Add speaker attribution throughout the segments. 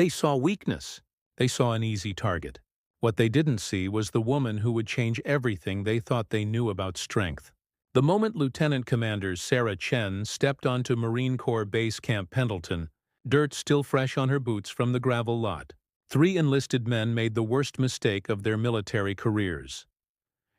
Speaker 1: They saw weakness. They saw an easy target. What they didn't see was the woman who would change everything they thought they knew about strength. The moment Lieutenant Commander Sarah Chen stepped onto Marine Corps Base Camp Pendleton, dirt still fresh on her boots from the gravel lot, 3 enlisted men made the worst mistake of their military careers.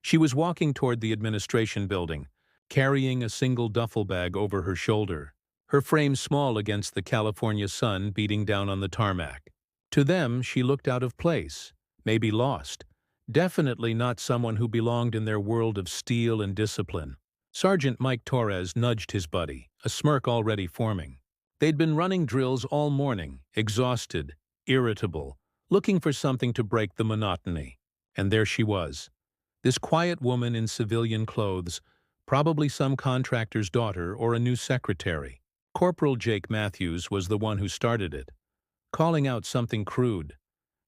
Speaker 1: She was walking toward the administration building, carrying a single duffel bag over her shoulder, her frame small against the California sun beating down on the tarmac. To them, she looked out of place, maybe lost, definitely not someone who belonged in their world of steel and discipline. Sergeant Mike Torres nudged his buddy, a smirk already forming. They'd been running drills all morning, exhausted, irritable, looking for something to break the monotony. And there she was, this quiet woman in civilian clothes, probably some contractor's daughter or a new secretary. Corporal Jake Matthews was the one who started it, calling out something crude,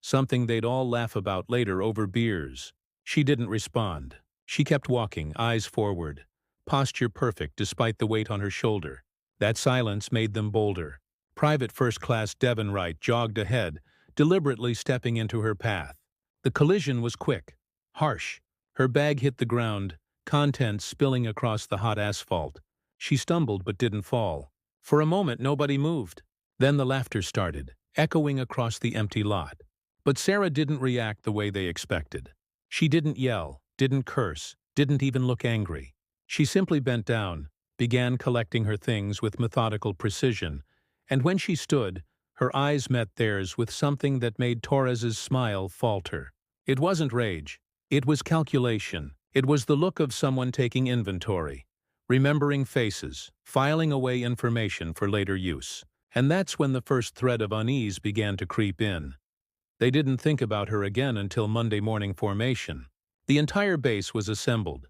Speaker 1: something they'd all laugh about later over beers. She didn't respond. She kept walking, eyes forward, posture perfect despite the weight on her shoulder. That silence made them bolder. Private First Class Devon Wright jogged ahead, deliberately stepping into her path. The collision was quick, harsh. Her bag hit the ground, contents spilling across the hot asphalt. She stumbled but didn't fall. For a moment nobody moved. Then the laughter started, echoing across the empty lot. But Sarah didn't react the way they expected. She didn't yell, didn't curse, didn't even look angry. She simply bent down, began collecting her things with methodical precision, and when she stood, her eyes met theirs with something that made Torres's smile falter. It wasn't rage. It was calculation. It was the look of someone taking inventory, remembering faces, filing away information for later use. And that's when the first thread of unease began to creep in. They didn't think about her again until Monday morning formation. The entire base was assembled,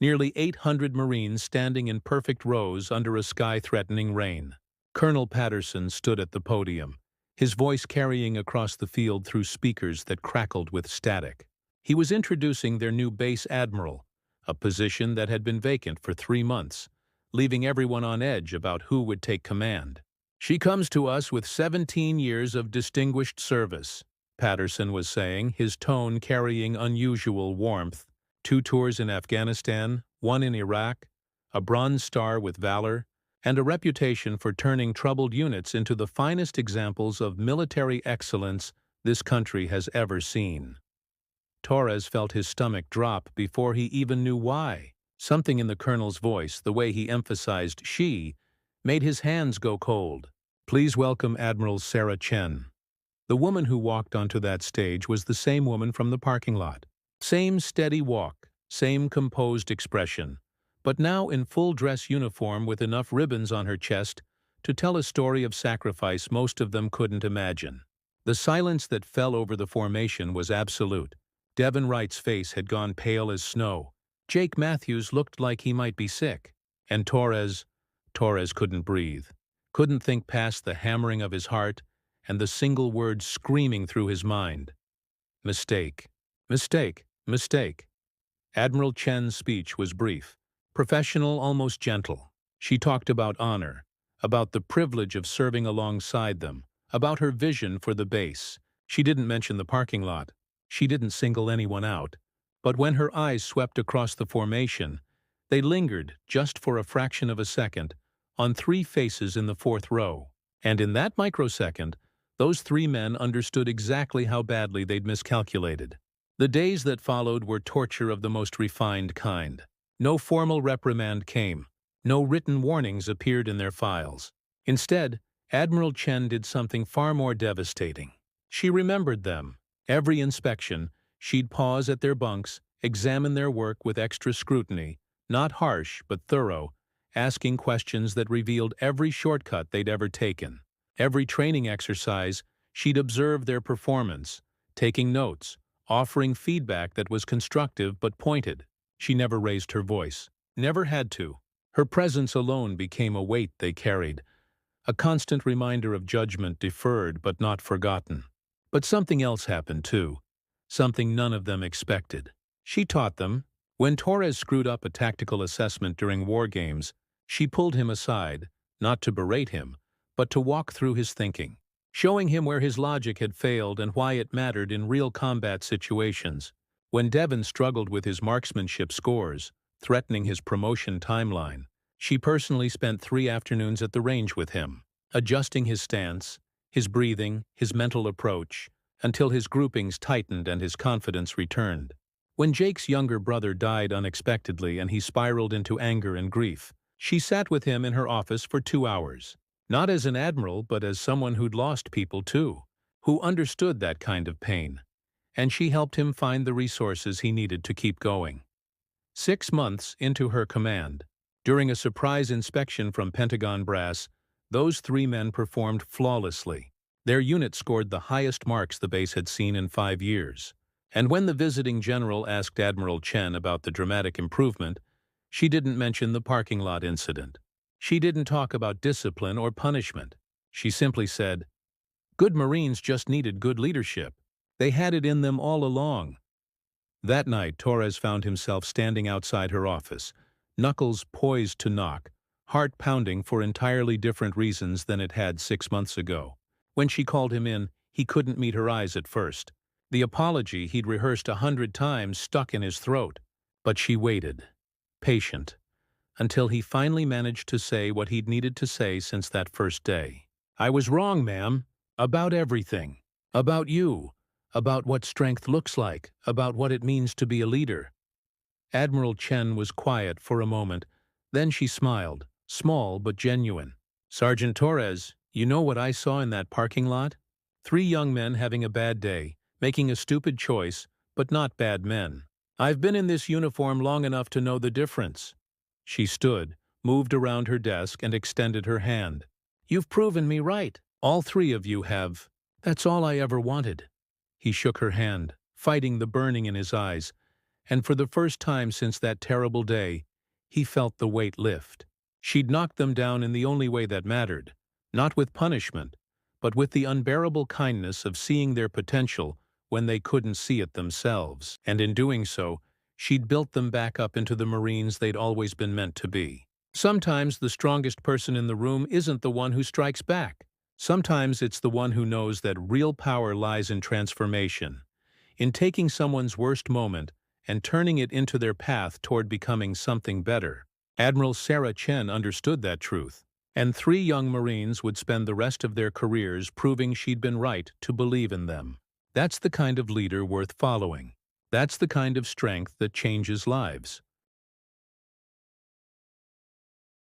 Speaker 1: nearly 800 Marines standing in perfect rows under a sky-threatening rain. Colonel Patterson stood at the podium, his voice carrying across the field through speakers that crackled with static. He was introducing their new base admiral, a position that had been vacant for 3 months, leaving everyone on edge about who would take command. "She comes to us with 17 years of distinguished service," Patterson was saying, his tone carrying unusual warmth. 2 tours in Afghanistan, 1 in Iraq, a Bronze Star with valor, and a reputation for turning troubled units into the finest examples of military excellence this country has ever seen. Torres felt his stomach drop before he even knew why. Something in the colonel's voice, the way he emphasized she, made his hands go cold. "Please welcome Admiral Sarah Chen." The woman who walked onto that stage was the same woman from the parking lot. Same steady walk, same composed expression, but now in full dress uniform with enough ribbons on her chest to tell a story of sacrifice most of them couldn't imagine. The silence that fell over the formation was absolute. Devon Wright's face had gone pale as snow. Jake Matthews looked like he might be sick. And Torres couldn't breathe, couldn't think past the hammering of his heart and the single word screaming through his mind. Mistake. Mistake. Mistake. Admiral Chen's speech was brief, professional, almost gentle. She talked about honor, about the privilege of serving alongside them, about her vision for the base. She didn't mention the parking lot. She didn't single anyone out. But when her eyes swept across the formation, they lingered, just for a fraction of a second, on 3 faces in the 4th row. And in that microsecond, those 3 men understood exactly how badly they'd miscalculated. The days that followed were torture of the most refined kind. No formal reprimand came. No written warnings appeared in their files. Instead, Admiral Chen did something far more devastating. She remembered them. Every inspection, she'd pause at their bunks, examine their work with extra scrutiny, not harsh but thorough, asking questions that revealed every shortcut they'd ever taken. Every training exercise, she'd observe their performance, taking notes, offering feedback that was constructive but pointed. She never raised her voice, never had to. Her presence alone became a weight they carried, a constant reminder of judgment deferred but not forgotten. But something else happened too, something none of them expected. She taught them. When Torres screwed up a tactical assessment during war games, she pulled him aside, not to berate him, but to walk through his thinking. showing him where his logic had failed and why it mattered in real combat situations. When Devon struggled with his marksmanship scores, threatening his promotion timeline, she personally spent 3 afternoons at the range with him, adjusting his stance, his breathing, his mental approach, until his groupings tightened and his confidence returned. When Jake's younger brother died unexpectedly and he spiraled into anger and grief, she sat with him in her office for 2 hours. Not as an admiral, but as someone who'd lost people too, who understood that kind of pain. And she helped him find the resources he needed to keep going. 6 months into her command, during a surprise inspection from Pentagon brass, those 3 men performed flawlessly. Their unit scored the highest marks the base had seen in 5 years. And when the visiting general asked Admiral Chen about the dramatic improvement, she didn't mention the parking lot incident. She didn't talk about discipline or punishment. She simply said, "Good Marines just needed good leadership. They had it in them all along." That night, Torres found himself standing outside her office, knuckles poised to knock, heart pounding for entirely different reasons than it had 6 months ago. When she called him in, he couldn't meet her eyes at first. The apology he'd rehearsed 100 times stuck in his throat. But she waited, patient, until he finally managed to say what he'd needed to say since that first day. "I was wrong, ma'am. About everything. About you. About what strength looks like. About what it means to be a leader." Admiral Chen was quiet for a moment. Then she smiled, small but genuine. "Sergeant Torres, you know what I saw in that parking lot? 3 young men having a bad day, making a stupid choice, but not bad men. I've been in this uniform long enough to know the difference." She stood, moved around her desk, and extended her hand. "You've proven me right. All 3 of you have. That's all I ever wanted." He shook her hand, fighting the burning in his eyes, and for the first time since that terrible day, he felt the weight lift. She'd knocked them down in the only way that mattered, not with punishment, but with the unbearable kindness of seeing their potential when they couldn't see it themselves. And in doing so, she'd built them back up into the Marines they'd always been meant to be. Sometimes the strongest person in the room isn't the one who strikes back. Sometimes it's the one who knows that real power lies in transformation, in taking someone's worst moment and turning it into their path toward becoming something better. Admiral Sarah Chen understood that truth, and 3 young Marines would spend the rest of their careers proving she'd been right to believe in them. That's the kind of leader worth following. That's the kind of strength that changes lives.